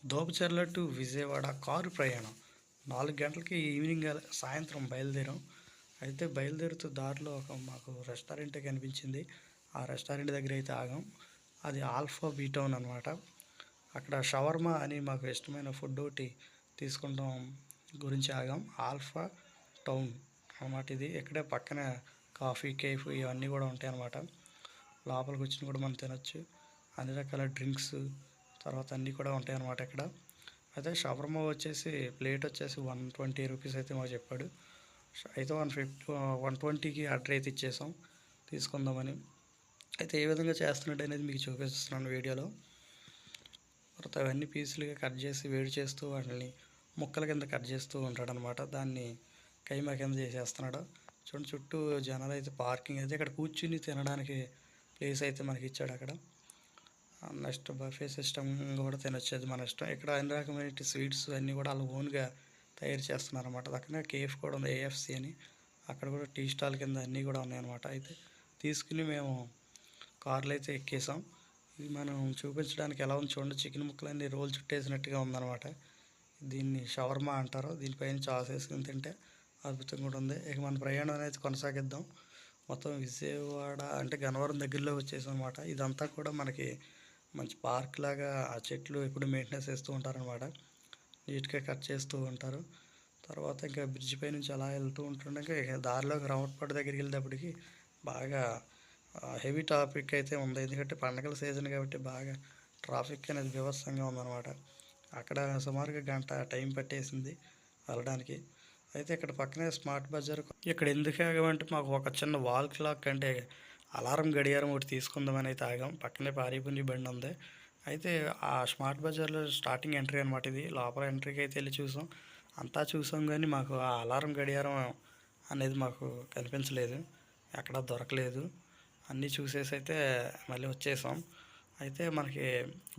దోపచర్ల to Vijayawada car ప్రయాణం 4 గంటలకి evening సాయంత్రం బయలుదేరాం. అయితే బయలుదేరుతూ దారిలో మాకు రెస్టారెంట్ కనిపించింది. ఆ రెస్టారెంట్ దగ్గర అయితే ఆగాం. అది ఆల్ఫా బీ టౌన్ అనమాట. అక్కడ షవర్మా అని మాకు ఇష్టమైన ఫుడ్ ఒకటి తీసుకుంటాం గురించి ఆగాం. ఆల్ఫా టౌన్ అనమాట ఇది. ఇక్కడే పక్కన కాఫీ కేఫ్ ఇవన్నీ కూడా ఉంటాయి అన్నమాట. లోపలికి వచ్చి కూడా మనం తినొచ్చు. అన్ని రకాల డ్రింక్స్ తర్వాత అన్నీ కూడా ఉంటాయి అన్నమాట ఇక్కడ. అయితే షవర్మా వచ్చేసి ప్లేట్ వచ్చేసి 120 రూపీస్ అయితే మాకు చెప్పాడు. అయితే 120కి ఆర్డర్ అయితే ఇచ్చేసాం తీసుకుందామని. అయితే ఏ విధంగా చేస్తున్నాడు అనేది మీకు చూపిస్తున్నాను వీడియోలో. తర్వాత అవన్నీ పీసులుగా కట్ చేసి వేడి చేస్తూ వాటిని ముక్కల కింద కట్ చేస్తూ ఉంటాడు అనమాట. దాన్ని కైమా కింద చేసేస్తున్నాడు. చూడండి చుట్టూ జనాలు అయితే పార్కింగ్ అయితే ఇక్కడ కూర్చుని తినడానికి ప్లేస్ అయితే మనకి ఇచ్చాడు అక్కడ. నెక్స్ట్ బఫే సిస్టమ్ కూడా తినొచ్చు, అది మన ఇష్టం. ఇక్కడ అన్ని రకమైన స్వీట్స్ అన్నీ కూడా వాళ్ళు ఓన్గా తయారు చేస్తున్నారు అనమాట. పక్కన కేఫ్ కూడా ఉంది, ఏఎఫ్సి అని. అక్కడ కూడా టీ స్టాల్ కింద అన్నీ కూడా ఉన్నాయన్నమాట. అయితే తీసుకుని మేము కార్లో అయితే ఎక్కేసాం. ఇది మనం చూపించడానికి ఎలా ఉంది చూడండి. చికెన్ ముక్కలన్నీ రోల్ చుట్టేసినట్టుగా ఉందన్నమాట. దీన్ని షవర్మా అంటారు. దీనిపైన సాస్ వేసుకుని తింటే అద్భుతంగా కూడా ఉంది. ఇక మన ప్రయాణం అనేది కొనసాగిద్దాం. మొత్తం విజయవాడ అంటే గన్నవరం దగ్గరలో వచ్చేసాం అనమాట. ఇదంతా కూడా మనకి మంచి పార్క్ లాగా ఆ చెట్లు ఎప్పుడు మెయింటెనెన్స్ చేస్తూ ఉంటారనమాట. నీట్గా కట్ చేస్తూ ఉంటారు. తర్వాత ఇంకా బ్రిడ్జ్ పై నుంచి అలా వెళ్తూ ఉంటుండగా దారిలోకి రామట్పాడు దగ్గరికి వెళ్ళేటప్పటికి బాగా హెవీ ట్రాఫిక్ అయితే ఉంది. ఎందుకంటే పండగల సీజన్ కాబట్టి బాగా ట్రాఫిక్ అనేది బీభత్సంగా ఉందన్నమాట. అక్కడ సుమారుగా గంట టైం పట్టేసింది వెళ్ళడానికి. అయితే ఇక్కడ పక్కనే స్మార్ట్ బజార్. ఇక్కడ ఎందుకు ఆగామంటే మాకు ఒక చిన్న వాల్ క్లాక్ అంటే అలారం గడియారం ఒకటి తీసుకుందామని అయితే ఆగాం. పక్కనే పారీపుని బండి ఉంది. అయితే ఆ స్మార్ట్ బజార్లో స్టార్టింగ్ ఎంట్రీ అనమాట ఇది. లోపల ఎంట్రీకి అయితే వెళ్ళి చూసాం. అంతా చూసాం కానీ మాకు ఆ అలారం గడియారం అనేది మాకు కనిపించలేదు, ఎక్కడ దొరకలేదు. అన్నీ చూసేసి అయితే మళ్ళీ వచ్చేసాం. అయితే మనకి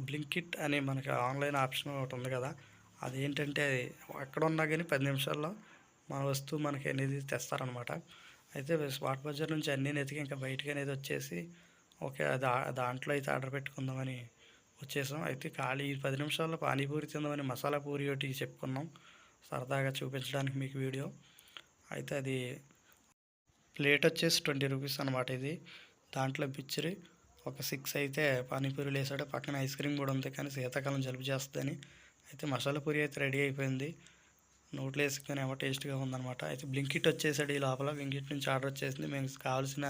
బ్లింకిట్ అని మనకి ఆన్లైన్ ఆప్షన్ ఒకటి ఉంది కదా, అదేంటంటే ఎక్కడ ఉన్నా కానీ 10 నిమిషాల్లో మన వస్తువు మనకి అనేది తెస్తారనమాట. అయితే స్మార్ట్ బజార్ నుంచి అన్నీ నెతికి ఇంకా బయటకి అనేది వచ్చేసి ఓకే దాంట్లో అయితే ఆర్డర్ పెట్టుకుందామని వచ్చేసాం. అయితే ఖాళీ 10 నిమిషాల్లో పానీపూరి తిందామని మసాలా పూరి ఒకటి చెప్పుకున్నాం సరదాగా చూపించడానికి మీకు వీడియో. అయితే అది ప్లేట్ వచ్చేసి 20 రూపీస్ అనమాట. ఇది దాంట్లో పిచ్చిరి ఒక 6 అయితే పానీపూరీలు వేసాడు. పక్కన ఐస్ క్రీమ్ కూడా ఉంది, కానీ శీతాకాలం జలుబు చేస్తుందని. అయితే మసాలా పూరి అయితే రెడీ అయిపోయింది. నోట్లో వేసుకొని ఏమో టేస్ట్గా ఉందన్నమాట. అయితే బ్లింకిట్ వచ్చేసాడు. ఈ లోపల బ్లింకిట్ నుంచి ఆర్డర్ వచ్చేసింది. మేము కావాల్సిన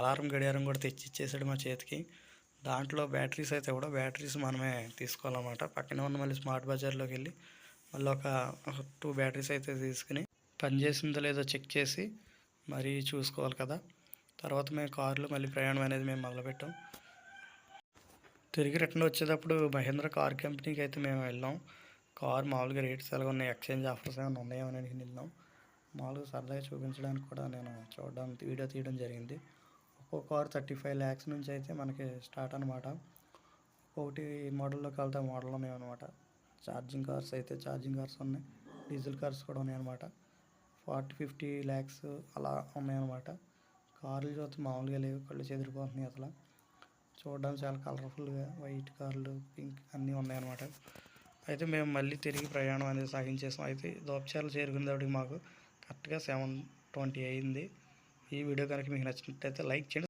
అలారం గడియారం కూడా తెచ్చి ఇచ్చేసాడు మా చేతికి. దాంట్లో బ్యాటరీస్ అయితే కూడా బ్యాటరీస్ మనమే తీసుకోవాలన్నమాట. పక్కనే ఉన్న మళ్ళీ స్మార్ట్ బజార్లోకి వెళ్ళి మళ్ళీ ఒక 2 బ్యాటరీస్ అయితే తీసుకుని పనిచేసిందో లేదో చెక్ చేసి మరీ చూసుకోవాలి కదా. తర్వాత మేము కారులో మళ్ళీ ప్రయాణం అనేది మేము మొదలుపెట్టాం. తిరిగి రిటర్న్ వచ్చేటప్పుడు మహేంద్ర కార్ కంపెనీకి అయితే మేము వెళ్ళాం. కార్ మామూలుగా రేట్స్ ఎలా ఉన్నాయి, ఎక్స్చేంజ్ ఆఫర్స్ ఏమైనా ఉన్నాయో అని వెళ్ళాం. మామూలుగా సరదాగా చూపించడానికి కూడా నేను చూడడానికి వీడియో తీయడం జరిగింది. ఒక్కో కార్ 35 lakhs నుంచి అయితే మనకి స్టార్ట్ అనమాట. ఒకటి మోడల్లోకి వెళ్తే మోడల్ ఉన్నాయన్నమాట. ఛార్జింగ్ కార్స్ అయితే ఛార్జింగ్ కార్స్ ఉన్నాయి, డీజిల్ కార్స్ కూడా ఉన్నాయన్నమాట. 40-50 lakhs అలా ఉన్నాయన్నమాట. కార్లు చూస్తే మామూలుగా లేవు, కళ్ళు చెదిరిపోతున్నాయి అసలు. చూడడానికి చాలా కలర్ఫుల్గా వైట్ కార్లు, పింక్ అన్నీ ఉన్నాయన్నమాట. అయితే మేము మళ్ళీ తిరిగి ప్రయాణం అనేది సాగించేసాం. అయితే దోపచర్ల చేరుకునేటప్పటికి మాకు కరెక్ట్గా 7:20 అయింది. ఈ వీడియో కనుక మీకు నచ్చినట్లయితే లైక్ చేయండి.